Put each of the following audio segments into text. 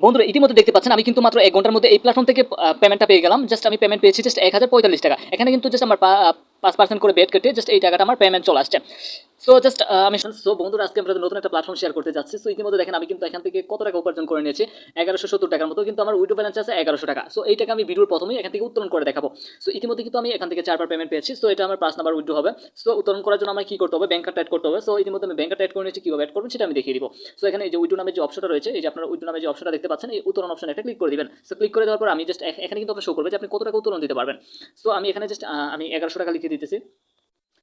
বন্ধুরা ইতিমধ্যে দেখতে পাচ্ছেন আমি কিন্তু মাত্র ১ ঘন্টার মধ্যে এই প্ল্যাটফর্ম থেকে পেমেন্টটা পেয়ে গেলাম। জাস্ট আমি পেমেন্ট পেয়েছি জাস্ট ১,০৪৫ টাকা। এখানে কিন্তু জাস্ট আমার ৫% করে বেট কেটে জাস্ট এই টাকাটা আমার পেমেন্ট চলে আসছে। সো জাস্ট আমি বন্ধুরা আজকে আমরা নতুন একটা প্ল্যাটফর্ম শেয়ার করতে যাচ্ছি। সো ইতিমধ্যে দেখেন আমি কিন্তু এখান থেকে কত টাকা উপার্জন করে নিয়েছি, ১১৭০ টাকার মতো কিন্তু আমার উইথড্র ব্যালেন্স আছে ১১০০ টাকা। সো এই টাকা আমি ভিডিওর প্রথমেই এখান থেকে উত্তোলন করে দেখাবো। সো ইতিমধ্যে কিন্তু আমি এখান থেকে ৪ বার পেমেন্ট পেয়েছি। সো এটা আমার ৫ নাম্বার উইথড্র হবে। সো উত্তোলন করার জন্য আমার কি করতে হবে, ব্যাংক কার্ড অ্যাড করতে হবে। সো ইতিমধ্যে আমি ব্যাংক কার্ড অ্যাড করে নিয়েছি, কিভাবে অ্যাড করবেন সেটা আমি দেখিয়ে দিব। সো এখানে এই যে উইথড্র নামের যে অপশনটা রয়েছে, এই যে আপনার উইথড্র নামের যে অপশনটা দেখতে পাচ্ছেন, এই উত্তোলন অপশনে একটা ক্লিক করে দিবেন। সো ক্লিক করে দেওয়ার পর আমি জাস্ট এখানে কিন্তু আপনার শো করবে যে আপনি কত টাকা উত্তোলন দিতে পারবেন। সো আমি এখানে জাস্ট আমি ১১০০ টাকা লিখে দিতেছি।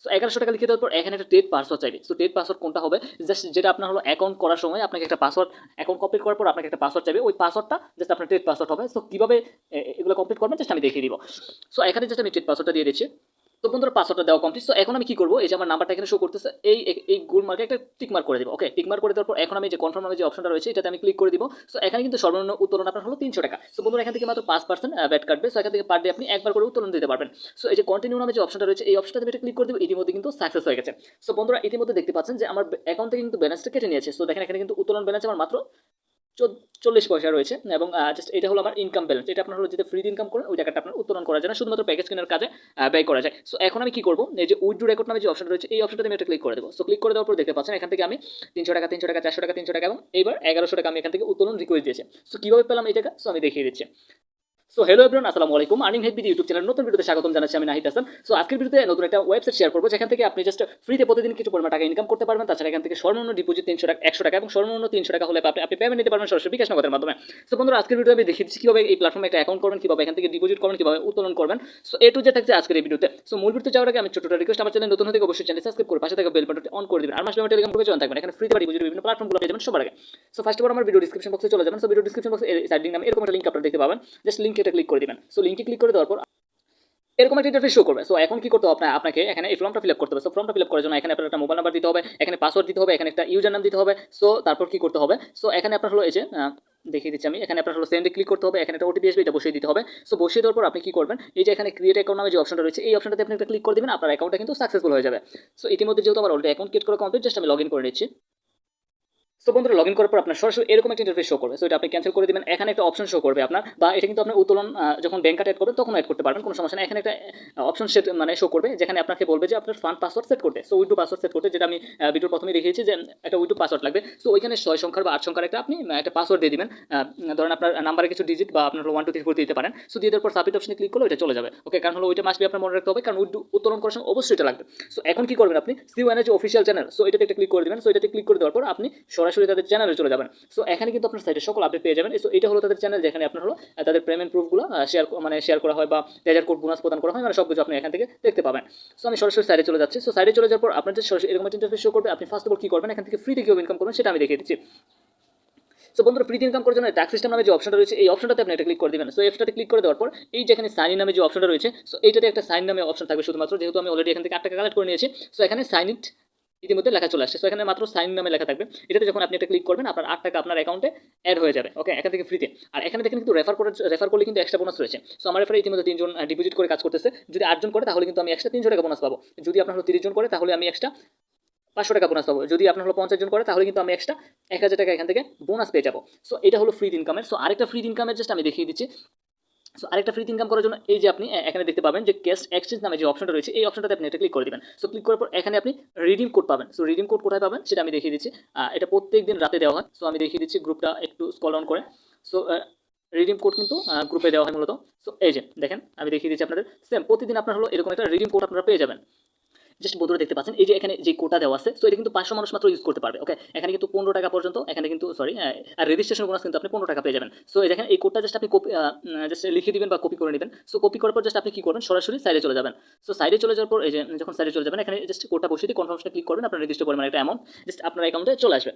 সো ১১০০ টাকা লিখে দেওয়ার পর এখানে একটা টেট পাসওয়ার্ড চাইবে। সো টেট পাসওয়ার্ড কোনটা হবে, জাস্ট যেটা আপনার হলো অ্যাকাউন্ট করার সময় আপনাকে একটা পাসওয়ার্ড, অ্যাকাউন্ট কমপ্লিট করার পর আপনাকে একটা পাসওয়ার্ড চাইবে, ওই পাসওয়ার্ডটা জাস্ট আপনার টেট পাসওয়ার্ড হবে। সো কীভাবে এগুলো কমপ্লিট করবেন জাস্ট আমি দেখিয়ে দিব। সো এখানে জাস্ট আমি টেট পাসওয়ার্ডটা দিয়ে দিচ্ছি। তো বন্ধুরা পাসওয়ার্ডটা দেওয়া কমপ্লিট। সো এখন আমি কি করবো, এই যে আমার নাম্বারটা এখানে শো করতেছে, এই গোল মার্কে একটা টিক মার্ক করে দিব। ওকে, টিক মার্ক করে দেওয়ার পর এখন আমি যে কনফার্ম নামে যে অপশনটা রয়েছে এটাতে আমি ক্লিক করে দিব। সো এখানে কিন্তু সর্বনিম্ন উত্তোলন আপনার হলো ৩০০ টাকা। সো বন্ধুরা এখান থেকে মাত্র ৫% ব্যাট কাটবে। সো এখান থেকে পার ডে আপনি একবার করে উত্তোলন দিতে পারবেন। সো এই যে কন্টিনিউ নামে যে অপশনটা রয়েছে এই অপশনটাতে আমি এটা ক্লিক করে দিব। ইতিমধ্যে কিন্তু সাকসেস হয়ে গেছে। সো বন্ধুরা ইতিমধ্যে দেখতে পাচ্ছেন যে আমার অ্যাকাউন্ট থেকে কিন্তু ব্যালেন্সটা কেটে নিয়েছে। সো দেখেন এখানে কিন্তু উত্তোলন ব্যালেন্স আমার মাত্র ৪০ পয়সা রয়েছে এবং জাস্ট এটা হলো আমার ইনকাম ব্যালেন্স। এটা আপনার হলো যেটা ফ্রি ইনকাম করেন ওই টাকাটা আপনার উত্তোলন করা যায় না, শুধুমাত্র প্যাকেজ কেনার কাজে ব্যয় করা যায়। সো এখন আমি কি করবো, এই যে উইথড্র রেকর্ড নামে যে অপশন রয়েছে এই অপশনটাতে আমি একটা ক্লিক করে দেবো। সো ক্লিক করে দেওয়ার পর দেখতে পাচ্ছেন এখান থেকে আমি ৩০০ টাকা ৩০০ টাকা ৪০০ টাকা ৩০০ টাকা এবং এইবার ১১০০ টাকা আমি এখান থেকে উত্তোলন রিকোয়েস্ট দিয়েছে। সো কীভাবে পেলাম এই টাকা, সো আমি দেখিয়ে দিচ্ছি। সো হ্যালো এভরিওয়ান, আসসালামু আলাইকুম। Earning head BD YouTube channel নতুন ভিডিওতে স্বাগতম জানাচ্ছি, আমি নাহিদ হাসান। সো আজকের ভিডিওতে নতুন একটা ওয়েবসাইট শেয়ার করবো যেখান থেকে আপনি জাস্ট ফ্রিতে প্রতিদিন কিছু পরিমাণ টাকা ইনকাম করতে পারবেন। তাছাড়া এখান থেকে সর্বনিম্ন ডিপোজিট ৩০০ টাকা ১০০ টাকা এবং সর্বনিম্ন ৩০০ টাকা হলে আপনি পেমেন্ট নিতে পারবেন সরাসরি বিকাশ নগদের মাধ্যমে। সো বন্ধুরা আজকের ভিডিওতে আমি দেখিয়ে দিচ্ছি কীভাবে এই প্ল্যাটফর্মে একটা অ্যাকাউন্ট করবেন, কীভাবে এখান থেকে ডিপোজিট করবেন, কীভাবে উত্তোলন করবেন। সো এ টু জেড থাকছে আজকের এই ভিডিওতে। সো মূল ভিডিওতে যাওয়ার আগে আমি ছোট্ট রিকোয়েস্ট, আমার চ্যানেল নতুন হতে অবশ্যই চ্যানেল সাবস্ক্রাইব করে পাশে থাকা বেল বাটনটি অন করে দিবেন। আর মাস টেলিগ্রাম গ্রুপে জয়েন থাকবেন, এখানে ফ্রিতে ডিপোজিট বিভিন্ন প্ল্যাটফর্মগুলো পেয়ে যাবেন সবার আগে। সো ফার্স্ট অফ অল আমার ভিডিও ডিসক্রিপশন বক্সে চলে যাবেন। সো ভিডিও ডিসক্রিপশন বক্সে সাইডিং নামে এরকম একটা লিঙ্ক আপনারা দেখতে পাবেন। জাস্ট লিঙ্কে এটা ক্লিক করে দিবেন। সো লিঙ্কে ক্লিক করে দেওয়ার পর এরকম একটা ইন্টারফেস শো করবে। সো এখন কি করতে হবে, আপনাকে এখানে এই ফর্মটা ফিল আপ করতে হবে। সো ফর্মটা ফিল আপ করার জন্য এখানে আপনার একটা মোবাইল নাম্বার দিতে হবে, এখানে পাসওয়ার্ড দিতে হবে, এখানে একটা ইউজার নাম দিতে হবে। সো তারপর কি করতে হবে, সো এখানে আপনার হলো এই যে দেখিয়ে দিচ্ছি আমি, এখানে আপনার হলো সেন্ডে ক্লিক করতে হবে, এখানে একটা ওটিপি আসবে, এটা বসিয়ে দিতে হবে। সো বসিয়ে দেওয়ার পর আপনি কি করবেন, এই যে এখানে ক্রিয়েট অ্যাকাউন্ট নামে যে অপশনটা রয়েছে এই অপশনটাতে আপনি একটা ক্লিক করে দিবেন, আপনার অ্যাকাউন্টটা কিন্তু সাকসেসফুল হয়ে যাবে। সো ইতিমধ্যে যেহেতু আমার অলরেডি অ্যাকাউন্ট ক্রিয়েট করা কমপ্লিট, জাস্ট আমি লগ ইন করে নিচ্ছি। সো বন্ধুরা লগ ইন করার পর আপনার সরাসরি এরকম একটা ইন্টারফেস শো করবে। সো এটা আপনি ক্যান্সেল করে দিবেন। এখানে একটা অপশন শো করবে আপনার, বা এটা কিন্তু আপনার উত্তোলন যখন ব্যাংক কার্ড অ্যাড করবেন তখন অ্যাড করতে পারবেন, কোনো সমস্যা নেই। এখানে একটা অপশন সেট মানে শো করবে যেখানে আপনাকে বলবে যে আপনার ফান্ড পাসওয়ার্ড সেট করতে। সো উইথড্র পাসওয়ার্ড সেট করতে, যেটা আমি ভিডিওর প্রথমে দেখিয়েছি যে একটা উইথড্র পাসওয়ার্ড লাগবে। সো ওইখানে ৬ সংখ্যার বা ৮ সংখ্যার একটা আপনি একটা পাসওয়ার্ড দিয়ে দিবেন। ধরেন আপনার নাম্বারে কিছু ডিজিট বা আপনার 1 2 3 4 দিতে পারেন। সো দিয়ে দেওয়ার পর সাবমিট অপশনে ক্লিক করলে ওইটা চলে যাবে। ওকে, কারণ হলো ওইটা মাস্ট বি আপনার মনে রাখতে হবে, কারণ উত্তোলন করার সময় অবশ্যই এটা লাগবে। সো এখন কি করবেন আপনি, সিও এনার্জি অফিসিয়াল চ্যানেল, সো এটাতে একটা ক্লিক করে দিবেন। সো এটাতে ক্লিক করে দেওয়ার পর আপনি সরাসরি তাদের চ্যানেলে চলে যাবেন। সো এখানে কিন্তু আপনার সাইটে সকল আপডেট পেয়ে যাবেন। সো এটা হলো তাদের চ্যানেল যেখানে আপনার হলো তাদের পেমেন্ট প্রুফগুলো শেয়ার করা হয় বা লেজার কোড বোনাস প্রদান করা হয়, মানে সব কিছু আপনি এখান থেকে দেখতে পাবেন। সো আমি সরাসরি সাইডে চলে যাচ্ছি। সো সাইডে চলে যাওয়ার পর আপনার যে সরাসরি এরকম একটা ইন্টারফেস শো করবে, আপনি ফার্স্ট অফ অল কি করবেন, এখান থেকে ফ্রিতে কিভাবে ইনকাম করবেন সেটা আমি দেখিয়ে দিচ্ছি। সো বন্ধুরা ফ্রিতে ইনকাম করার জন্য ট্যাক্স সিস্টেম নামে যে অপশনটা রয়েছে এই অপশনটাতে আপনি এটা ক্লিক করে দিবেন। সো এই অপশনটাতে ক্লিক করে দেওয়ার পর এই যেখানে সাইন ইন নামে যে অপশনটা রয়েছে, সো এইটাতে একটা সাইন নামে অপশন থাকবে শুধুমাত্র, যেহেতু আমি অলরেডি এখান থেকে ৮ টাকা কালেক্ট করে নিয়েছি। সো এখানে সাইন ইট ইতিমধ্যে লেখা চলে আসছে। সো এখানে মাত্র সাইন নামে লেখা থাকবে, এটাতে যখন আপনি এটা ক্লিক করবেন আপনার ৮ টাকা আপনার অ্যাকাউন্টে অ্যাড হয়ে যাবে। ওকে, এখান থেকে ফ্রিতে। আর এখানে দেখেন কিন্তু রেফার করলে কিন্তু এক্সট্রা বোনাস রয়েছে। সো আমার রেফারে ইতিমধ্যে ৩ জন ডিপোজিট করে কাজ করতেছে। যদি ৮ জন করে তাহলে কিন্তু আমি এক্সট্রা ৩০০ টাকা বোনাস পাবো। যদি আপনার হলো ৩০ জন করে তাহলে আমি এক্সট্রা ৫০০ টাকা বোনাস পাবো। যদি আপনার হলো ৫০ জন করে তাহলে কিন্তু আমি এক্সট্রা ১,০০০ টাকা এখান থেকে বোনাস পেয়ে যাবো। সো এটা হলো ফ্রি ইনকামের। সো আরেকটা ফ্রি ইনকামের জাস্ট আমি দেখিয়ে দিচ্ছি। সো আরেকটা ফ্রি ইনকাম করার জন্য এই যে আপনি এখানে দেখতে পাবেন যে ক্যাশ এক্সচেঞ্জ নামে যে অপশনটা রয়েছে এই অপশনটাতে আপনি এটা ক্লিক করে দিবেন। সো ক্লিক করার পর এখানে আপনি রিডিম কোড পাবেন। সো রিডিম কোড কোথায় পাবেন সেটা আমি দেখিয়ে দিচ্ছি। এটা প্রত্যেক দিন রাতে দেওয়া হয়। সো আমি দেখিয়ে দিচ্ছি, গ্রুপটা একটু স্ক্রল ডাউন করে। সো রিডিম কোড কিন্তু গ্রুপে দেওয়া হয় মূলত। সো এই যে দেখেন আমি দেখিয়ে দিচ্ছি আপনাদের, সেম প্রতিদিন আপনার হলো এরকম একটা রিডিম কোড আপনারা পেয়ে যাবেন। জাস্ট বন্ধুরা দেখতে পাচ্ছেন এই যে এখানে যে কোটা দেওয়া আছে, সো এটা কিন্তু ৫০০ মানুষ মাত্র ইউজ করতে পারবে। ওকে, এখানে কিন্তু ১৫ টাকা পর্যন্ত, এখানে কিন্তু সরি, আর রেজিস্ট্রেশন বোনাস কিন্তু আপনি ১৫ টাকা পেয়ে যাবেন। সো এই দেখেন এই কোডটা জাস্ট আপনি কপি জাস্ট লিখে দিবেন বা কপি করে নেবেন। সো কপি করার পর জাস্ট আপনি কি করবেন, সরাসরি সাইডে চলে যাবেন। সো সাইডে চলে যাওয়ার পর এই যে যখন সাইডে চলে যাবেন এখানে জাস্ট কোডটা বসিয়ে দিয়ে কনফার্মেশনে ক্লিক করবেন, আপনার নির্দিষ্ট পরিমাণে একটা অ্যামাউন্ট জাস্ট আপনার অ্যাকাউন্টে চলে আসবে।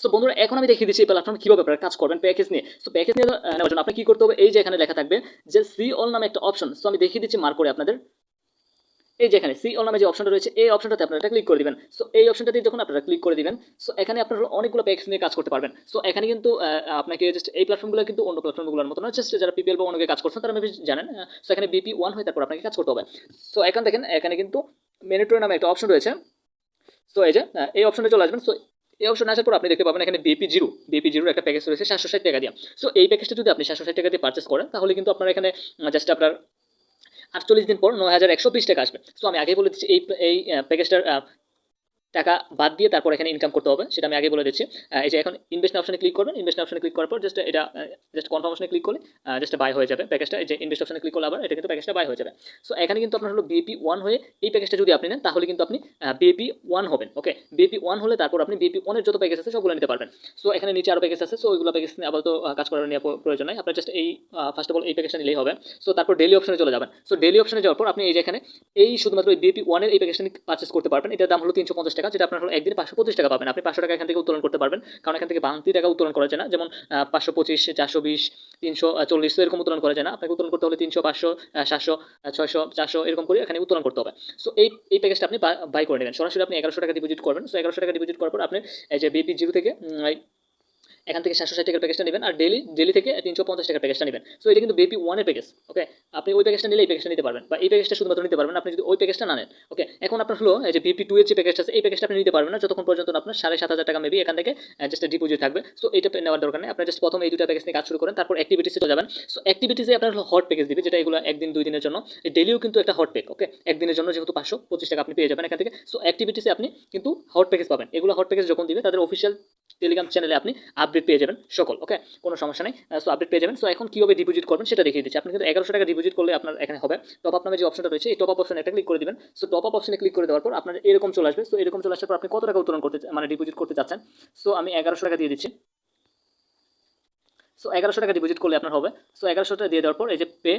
সো বন্ধুরা এখন আমি দেখিয়ে দিচ্ছি এই প্ল্যাটফর্মে কীভাবে আপনারা কাজ করবেন প্যাকেজ নিয়ে। সো প্যাকেজ নিয়ে নেওয়ার জন্য আপনি কী করতে হবে, এই যে এখানে লেখা থাকবে যে সি অল নামে একটা অপশন। সো আমি দেখিয়ে দিচ্ছি মার্ক করে আপনাদের। এই যে এখানে সি অল নামে যে অপশনটা রয়েছে এই অপশনটাতে আপনারা এটা ক্লিক করে দিবেন। সো এই অপশনটাতে যখন আপনারা ক্লিক করে দিবেন, সো এখানে আপনারা অনেকগুলো প্যাকেজ নিয়ে কাজ করতে পারবেন। সো এখানে কিন্তু আপনাকে জাস্ট এই প্ল্যাটফর্মগুলো কিন্তু অন্য প্ল্যাটফর্মগুলোর মতো না, জাস্ট যারা পিপিএল বা অনেকে কাজ করছেন তারা মেবি জানেন। সো এখানে বিপি 1 হয়ে তারপর আপনাকে কাজ করতে হবে। সো এখন দেখেন এখানে কিন্তু ম্যান্ডেটরি নামে একটা অপশন রয়েছে। সো এই যে এই অপশনে চলে আসবেন। সো এই অপশন আসার পর আপনি দেখতে পাবেন এখানে বিপি জিরোর একটা প্যাকেজ রয়েছে 760 টাকা দিয়ে। সো এই প্যাকেজটা যদি আপনি 760 টাকা দিয়ে পারচেস করেন তাহলে কিন্তু আপনার এখানে জাস্ট আপনার 48 দিন পর 9120 টাকা আসবে। সো আমি আগেই বলে দিচ্ছি এই প্যাকেজটার টাকা বাদ দিয়ে তারপর এখানে ইনকাম করতে হবে, সেটা আমি আগে বলে দিচ্ছি। এই যে এখন ইনভেস্ট অপশনে ক্লিক করবেন, ইনভেস্ট অপশনে ক্লিক করার পর জাস্ট এটা জাস্ট কনফার্মেশনে ক্লিক করলে জাস্ট বাই হয়ে যাবে প্যাকেজটা। এই যে ইনভেস্ট অপশনে ক্লিক করলে আবার এটা কিন্তু প্যাকেজটা বাই হয়ে যাবে। সো এখানে কিন্তু আপনার হলো বিপি ওয়ান হয়ে এই প্যাকেজটা যদি আপনি নেন তাহলে কিন্তু আপনি বিপি ওয়ান হবেন। ওকে, বিপি ওয়ান হলে তারপর আপনি বিপি ওয়ানের যত প্যাকেজ আছে সবগুলো নিতে পারবেন। সো এখানে নিচে আরও প্যাকেজ আছে, সো ওইগুলো প্যাকেজ নিয়ে আপাতত কাজ করার নিয়ে প্রয়োজন নাই, আপনার জাস্ট এই ফার্স্ট অফ অল এই প্যাকেজটা নিলেই হবে। সো তারপর ডেলি অপশনে চলে যাবেন। সো ডেলি অপশনে যাওয়ার পর আপনি এই যে এখানে এই শুধুমাত্র এই বিপি ওয়ানের এই প্যাকেজটা পারচেস করতে পারবেন। এটার দাম হলো 350 টাকা, যেটা আপনার হলো একদিনে 525 টাকা পাবেন। আপনি 500 টাকা এখান থেকে উত্তোলন করতে পারবেন, কারণ এখান থেকে বাড়তি টাকা উত্তোলন করা যায় না, যেমন 525, 420, 340 এরকম উত্তোলন করা যায় না। আপনাকে উত্তোলন করতে হলে 300, 500, 700, 600, 400 এরকম করে এখানে উত্তোলন করতে হবে। সো এই প্যাকেজটা আপনি বাই করে নেবেন। সরাসরি আপনি 1100 টাকা ডিপোজিট করবেন। সো 1100 টাকা ডিপোজিট করার পর আপনি এই যে বিপি জিরো থেকে এখান থেকে 760 টাকার প্যাকেজটা নেবেন, আর ডেলি থেকে 350 টাকার প্যাকেজটা নেবেন। সো এটা কিন্তু বিপি ওয়ানের প্যাকেজ। ওকে, আপনি ওই প্যাকেজটা নিলে এই প্যাকেজটা নিতে পারবেন, বা এই প্যাকেজটা শুধুমাত্র নিতে পারবেন আপনি যদি ওই প্যাকেজটা না নেন। ওকে, এখন আপনার হলো এই যে বিপি টু এর যে প্যাকেজটা আছে এই প্যাকেজটা আপনি নিতে পারবেন না যতক্ষণ পর্যন্ত আপনার 7500 টাকা মেবি এখান থেকে জাস্ট ডিপোজিট থাকবে। সো এটা নেওয়ার দরকার নেই, আপনার জাস্ট প্রথম এই দুটো প্যাকেজ নিয়ে কাজ শুরু করেন, তারপর অ্যাক্টিভিটিসে চলে যাবেন। সো অ্যাক্টিভিটিসে আপনার হলো হট প্যাকেজ দিবে, যেটা এগুলো একদিন 2 দিনের জন্য। ডেলিও কিন্তু একটা হট প্যাক। ওকে, একদিনের জন্য যেহেতু 525 টাকা আপনি পেয়ে যাবেন এখান থেকে। সো অ্যাক্টিভিটিসে আপনি কিন্তু হট প্যাকেজ পাবেন। এগুলো হট প্যাকেজ যখন দিবে তাদের অফিসিয়াল টেলিগ্রাম চ্যানেলে আপনি আপডেট পেয়ে যাবেন সকল। ওকে, কোনো সমস্যা নেই। সো আপডেট পেয়ে যাবেন। সো এখন কীভাবে ডিপোজিট করবেন সেটা দেখিয়ে দিচ্ছি। আপনি কিন্তু 1100 টাকা ডিপোজিট করলে আপনার এখানে হবে টপ আপ নামে যে অপশনটা রয়েছে, এই টপ আপ অপশনে একটা ক্লিক করে দিবেন। সো টপ আপ অপশনে ক্লিক করে দেওয়ার পর আপনার এরকম চলে আসবে। সো এরকম চলে আসার পর আপনি কত টাকা উত্তোলন করতে মানে ডিপোজিট করতে চাচ্ছেন। সো আমি 1100 টাকা দিয়ে দিচ্ছি। সো 1100 টাকা ডিপোজিট করলে আপনার হবে। সো 1100 টাকা দিয়ে দেওয়ার পর এই যে পে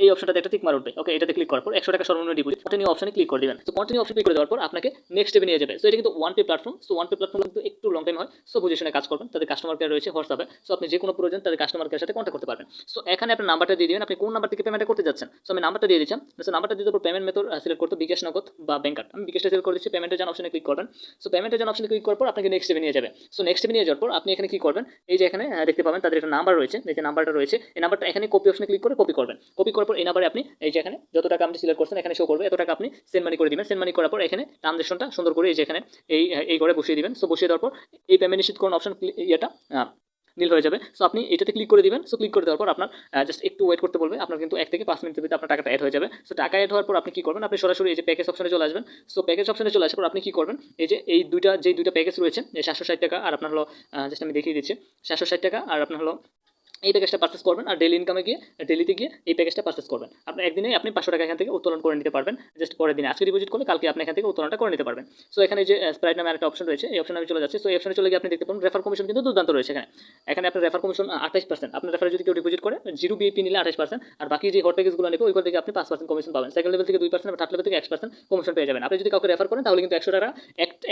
এই অপশনটাতে একটা টিক মার উঠবে। ওকে, এটাতে ক্লিক করার পর 100 টাকা সর্বনিম্ন ডিপোজিট কন্টিনিউ অপশনে ক্লিক করে দিবেন। সো কন্টিনিউ অপশন ক্লিক করে দেওয়ার পর আপনাকে নেক্সট স্টেপে নিয়ে যাবে। সো এটা কিন্তু one pay platform. So one pay platform কিন্তু একটু লং টাইম হয়। সো বুঝে শুনে কাজ করবেন। তাদের কাস্টমার কেয়ার রয়েছে হোয়াটসঅ্যাপে। সো আপনি যে কোনো প্রয়োজন তাদের কাস্টমার কেয়ারের সাথে কন্ট্যাক্ট করতে পারবেন। সো এখানে আপনার নাম্বারটা দিয়ে দিবেন, আপনি কোন নাম্বার থেকে পেমেন্টটা করতে যাচ্ছেন। সো আমি নাম্বারটা দিয়ে দিচ্ছি। সো নাম্বারটা দিয়ে দেওয়ার পেমেন্ট মেথড সিলেক্ট করতে বিকাশ, নগদ বা ব্যাংক কার্ড। আমি বিকাশটা সিলেক্ট করে দিচ্ছি। পেমেন্টের জন্য অপশনে ক্লিক করবেন। সো পেমেন্টের জন্য অপশনে ক্লিক করার পর আপনাকে নেক্সট স্টেপে নিয়ে যাবে। সো নেক্সট স্টেপে নিয়ে যাওয়ার পর আপনি এখানে কি করবেন, এই যে এখানে দেখতে পাবেন তাদের একটা নাম্বার রয়েছে, এই যে নাম্বারটা রয়েছে এই নাম্বারটা এখানে কপি অপশনে ক্লিক করে কপি করবেন। কপি করার পর এই নাম্বারে আপনি এই যে এখানে যত টাকা আপনি সিলেক্ট করছেন এখানে শো করবে, এত টাকা আপনি সেন্ড মানি করে দিবেন। সেন্ড মানি করার পর এখানে ট্রানজেকশনটা সুন্দর করে এই যে এখানে এই ঘরে বসিয়ে দিবেন। সো বসিয়ে দেওয়ার পর এই পেমেন্ট নিশ্চিতকরণ অপশন এটা নীল হয়ে যাবে। সো আপনি এটাতে ক্লিক করে দিবেন। সো ক্লিক করে দেওয়ার পর আপনার জাস্ট একটু ওয়েট করতে বলবে, আপনার কিন্তু 1 থেকে 5 মিনিটের ভিতরে আপনার টাকাটা অ্যাড হয়ে যাবে। সো টাকা অ্যাড হওয়ার পর আপনি কি করবেন, আপনি সরাসরি এই যে প্যাকেজ অপশনে চলে আসবেন। সো প্যাকেজ অপশনে চলে আসার পর আপনি কি করবেন, এই যে এই দুইটা প্যাকেজ রয়েছে, 760 টাকা আর আপনার হলো জাস্ট আমি দেখিয়ে দিচ্ছি 760 টাকা আর আপনার হলো এই প্যাকেজটা পারচেস করবেন, আর ডেলি ইনকামে গিয়ে ডেলিতে গিয়ে এই প্যাকেজটা পারচেস করবেন। আপনি একদিনে আপনি 500 টাকা এখান থেকে উত্তোলন করে নিতে পারবেন। জাস্ট পরের দিনে আজকে ডিপোজিট করলে কালকে আপনি এখান থেকে উত্তোলনটা করে নিতে পারবেন। সো এখানে যে স্প্রাইট নামে একটা অপশন রয়েছে, এই অপশনে আমি চলে যাচ্ছি। সো এই অপশনে চলে গিয়ে আপনি দেখতে পাবেন রেফার কমিশন কিন্তু দুর্দান্ত রয়েছে এখানে। এখানে আপনার রেফার কমিশন 28%। আপনার রেফারে যদি কেউ ডিপোজিট করে জিরো বিএপি নিলে 28%, আর বাকি যে হট প্যাকেজগুলো নেবে ওইগুলো থেকে আপনি 5% কমিশন পাবেন। সেকেন্ড লেভেল থেকে 2%, থার্ড লেভেল থেকে 1% কমিশন পেয়ে যাবেন। আপনি যদি কাউকে রেফার করেন তাহলে কিন্তু 100 টাকা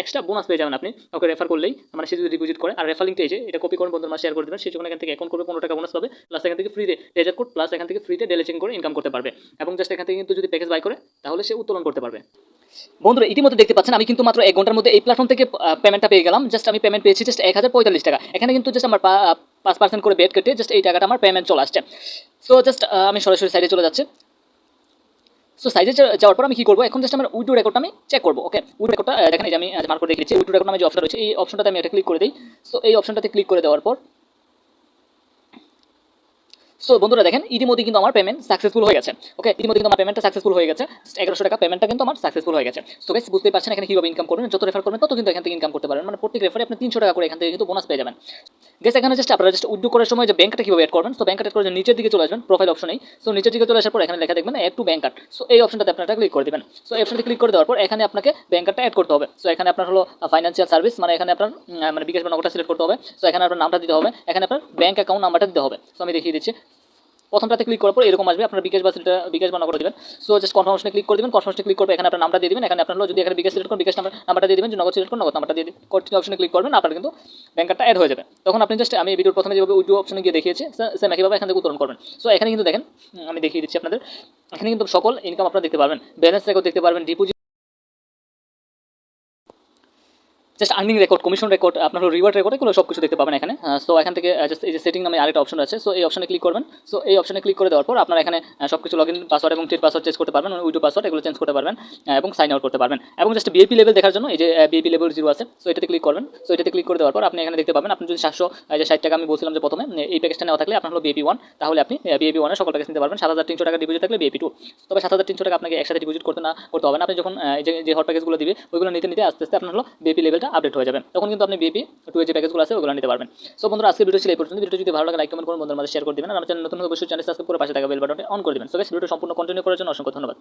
এক্সট্রা বোনাস পেয়ে যাবেন আপনি কাউকে রেফার করলেই, মানে সে যদি ডিপোজিট করে। আর রেফার লিঙ্কটা এই যে এটা কপি করুন, বন্ধুর মাঝে শেয়ার করে দেবেন, সেই জন্য এখান থেকে অ্যাকাউন্ট করবে 15 টাকা বোনাস পাবে, প্লাস এখান থেকে ফ্রিতে কোড, প্লাস এখান থেকে ফ্রিতে ডেলি চেক করে ইনকাম করতে পারবে। এবং জাস্ট এখান থেকে কিন্তু যদি প্যাকেজ বাই করে তাহলে সে উত্তোলন করতে পারবে। বন্ধুরা ইতিমধ্যে দেখতে পাচ্ছেন আমি কিন্তু মাত্র 1 ঘন্টার মধ্যে এই প্ল্যাটফর্ম থেকে পেমেন্টটা পেয়ে গেলাম। জাস্ট আমি পেমেন্ট পেয়েছি জাস্ট 1045 টাকা। এখানে কিন্তু জাস্ট আমার 5% করে বেট কেটে জাস্ট এই টাকাটা আমার পেমেন্ট চলে আসছে। সো জাস্ট আমি সরাসরি সাইডে চলে যাচ্ছি। সো সাইডে যাওয়ার পর আমি কি করবো, এখন জাস্ট আমার উইডো রেকর্ডটা আমি চেক করবো। ওকে, উইডো রেকর্ডটা দেখেন এই যে আমি মার্ক করে রেখেছি। উইডো রেকর্ড নামে যে অপশন রয়েছে এই অপশনটাতে আমি এটা ক্লিক করে দিই। সো এই অপশনটাতে ক্লিক করে দেওয়ার পর সো বন্ধুরা দেখেন ইতিমধ্যে কিন্তু আমার পেমেন্ট সাকসেসফুল হয়ে গেছে। ওকে, ইতিমধ্যে কিন্তু আমার পেমেন্টটা সাকসেসফুল হয়ে গেছে। 1100 টাকা পেমেন্টটা কিন্তু আমার সাকসেসফুল হয়ে গেছে। সো গাইস বুঝতেই পারছেন এখানে কিভাবে ইনকাম করবেন, যত রেফার করবেন তত কিন্তু এখান থেকে ইনকাম করতে পারবেন। মানে প্রত্যেক রেফারে আপনি 300 টাকা করে এখান থেকে কিন্তু বোনাস পেয়ে যাবেন। গাইস এখানে জাস্ট আপনারা জাস্ট উইথড্র করার সময় যে ব্যাংকটা কিভাবে অ্যাড করবেন, সো ব্যাংক অ্যাড করে নিচের দিকে চলে আসবেন প্রোফাইল অপশনেই। সো নিচের দিকে চলে আসার পর এখানে লেখা দেখবেন add to bank card. So এই অপশনটাতে আপনারা ক্লিক করে দিবেন। সো এই অপশনটা ক্লিক করে দেওয়ার পর এখানে আপনাকে ব্যাংক কার্ডটা অ্যাড করতে হবে। সো এখানে আপনার হলো ফাইন্যান্সিয়াল সার্ভিস, মানে এখানে আপনার মানে বিকাশ বা নগদটা সিলেক্ট করতে হবে। সো এখানে আপনার নামটা দিতে হবে, এখানে আপনার ব্যাংক অ্যাকাউন্ট নাম্বারটা দিতে হবে। সো আমি দেখিয়ে দিচ্ছি। প্রথমটাতে ক্লিক করার পর এরকম আসবে, আপনার বিকাশ বা নগদ দিবেন। সো জাস্ট কনফার্মেশনে ক্লিক করে দিবেন। কনফার্মেশনে ক্লিক করবে, এখানে আপনার নামটা দিয়ে দিবেন। এখানে আপনার হলো যদি এখানে বিকাশ সিলেক্ট করেন বিকাশ নাম্বারটা দিয়ে দিবেন, যদি নগদ সিলেক্ট করেন নগদ নাম্বারটা দিয়ে দিন। কন্টিনিউ অপশনে ক্লিক করবেন, আপনার কিন্তু ব্যাংক কার্ডটা অ্যাড হয়ে যাবে। তখন আপনি জাস্ট আমি ভিডিওর প্রথমে যেভাবে উইড্রো অপশনে গিয়ে দেখিয়েছি সেম একইভাবে এখান থেকে উত্তোলন করবেন। সো এখানে কিন্তু দেখেন আমি দেখিয়ে দিচ্ছি আপনাদের, এখানে কিন্তু সকল ইনকাম আপনারা দেখতে পারবেন, ব্যালেন্স রেকর্ড দেখতে পারবেন, deposit. Just earning record, commission record, আপনার রিওয়ার্ড রেকর্ড, এগুলো সব কিছু দেখতে পাবেন এখানে। সো এখান থেকে জাস্ট এই যে সেটিং নামে আরেকটা অপশন আছে, সো এই অপশনে ক্লিক করবেন। সো এই অপশনে ক্লিক করে দেওয়ার পর আপনারা এখানে সব কিছু লগইন পাসওয়ার্ড এবং টেট পাসওয়ার্ড চেঞ্জ করতে পারবেন, উইডো পাসওয়ার্ড এগুলো চেঞ্জ করতে পারবেন এবং সাইন আউট করতে পারবেন। এবং জাস্ট বিএপি লেভেল দেখার জন্য এই যে বিএপি লেভেল 0 আছে, সো এটাতে ক্লিক করবেন। সো এটাতে ক্লিক করে দেওয়ার পর আপনি এখানে দেখতে পাবেন, আপনি যদি 760 টাকা আমি বলছিলাম যে প্রথমে এই প্যাকেজটা নেওয়া থাকলে আপনার হলো বিএপি 1, তাহলে আপনি বিএপি 1 এর সকল প্যাকেজ নিতে পারবেন। 7300 টাকা ডিপোজিট থাকলে বিএপি 2। তবে 7300 টাকা আপনাকে একসাথে ডিপোজিট করতে হবে না। আপনি যখন এই যে হট প্যাকেজগুলো দিবে ওইগুলো নিতে নিতে আস্তে আস্তে আপনার হলো বিএপি লেভেলটা আপডেট হয়ে যাবে, তখন কিন্তু আপনি বিএপি 2 এর যে প্যাকেজগুলো আছে ওগুলো নিতে পারবেন। সো বন্ধুরা, আজকে ভিডিও ছিল এই পর্যন্ত। ভিডিও যদি ভালো লাগে লাইক কমেন্ট করুন, বন্ধুদের মাঝে শেয়ার করে দিবেন। আর আমার চ্যানেল নতুন হলে অবশ্যই চ্যানেল সাবস্ক্রাইব করে পাশে থাকা বেল বাটনটি অন করে দিবেন। সো গাইস, ভিডিওটা সম্পূর্ণ কন্টিনিউ করার জন্য অসংখ্য ধন্যবাদ।